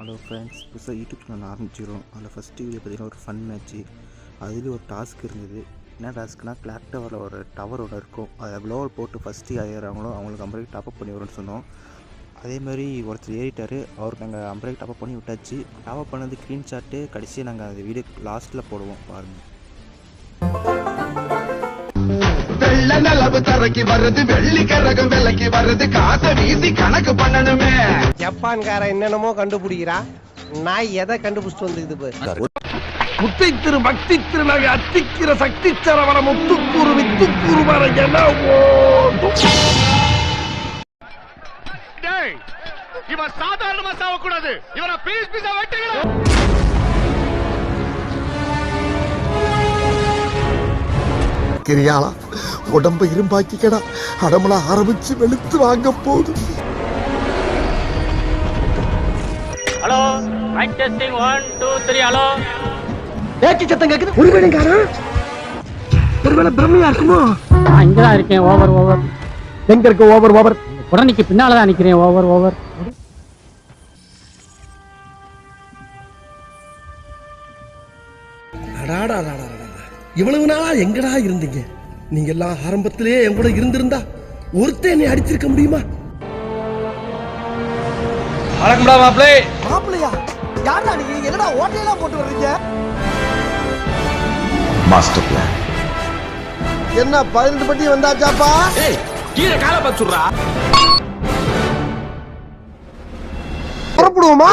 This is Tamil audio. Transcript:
ஹலோ ஃப்ரெண்ட்ஸ், புதுசாக யூடியூப் சேனல் ஆரம்பிச்சிடும். அதில் ஃபஸ்ட்டு வீடியோ பார்த்திங்கன்னா ஒரு ஃபன் மேட்ச்சு. அதுலேயும் ஒரு டாஸ்க் இருந்தது. என்ன டாஸ்க்னால், கிளாக் டவரில் ஒரு டவர் ஒன்று இருக்கும். அதை க்ளோவல் போட்டு ஃபஸ்ட்டு ஏறுறாங்களோ அவங்களுக்கு 50 ரூபாய்க்கு டாப்அப் பண்ணி வரும்னு சொன்னோம். அதேமாதிரி ஒருத்தர் ஏறிட்டார். அவருக்கு நாங்கள் 50 ரூபாய்க்கு டாப்அப் பண்ணி விட்டாச்சு. டாப்அப் பண்ணது ஸ்க்ரீன்ஷாட்டு கடைசியாக நாங்கள் அந்த வீடியோ லாஸ்ட்டில் போடுவோம் பாருங்கள். வெள்ள நிலவு தரைக்கு வருது, வெள்ளி கரகம் விலைக்கு வருது, காசை வீசி கணக்கு பண்ணணுமே. ஜப்பான்கார என்னென்னமோ கண்டுபிடிக்கிறா, நான் எதை கண்டுபிடிச்சிட்டு வந்துக்குது. முத்தை திரு பக்தி திருநகை அத்திக்கிற சக்தி சரவண முத்துக்கூறு வித்துக்கூறு வர என இவன் சாதாரணமா சாவக்கூடாது. இவனை பீஸ் பீஸா வெட்டுகிறோம். கிரியாளா உடம்ப இரும்பாக்கிக்கடா, அடமலா ஆரம்பிச்சு வெளுத்து வாங்க போகுது. Hello, mic testing 1 2 3. ஹலோ, ஏச்சி சத்தம் கேக்குது. ஒருவேளை பிரம்மையா இருக்குமோ? நான் இங்க தான் இருக்கேன். Over over. எங்க இருக்கு ஓவர் ஓவர்? உடனேக்கு பின்னால தான் நிக்கிறேன். Over over. இவ்வளவு நாளா எங்கடா இருந்தீங்க? நீங்க எல்லாம் ஆரம்பத்திலேயே என் கூட இருந்திருந்தா ஒருத்தன் என்னை அடிச்சிருக்க முடியுமா? வணக்கம்டா மாப்ளே. மாப்பிளையா? யாரா நீங்க? என்னடா ஓட்டையெல்லாம் போட்டு வர்றீங்க? மாஸ்டர் பிளான் என்ன 18 பட்டி வந்தாச்சாப்பா? ஏய், கீழ கால பச்சுறா. புறப்படுவோமா?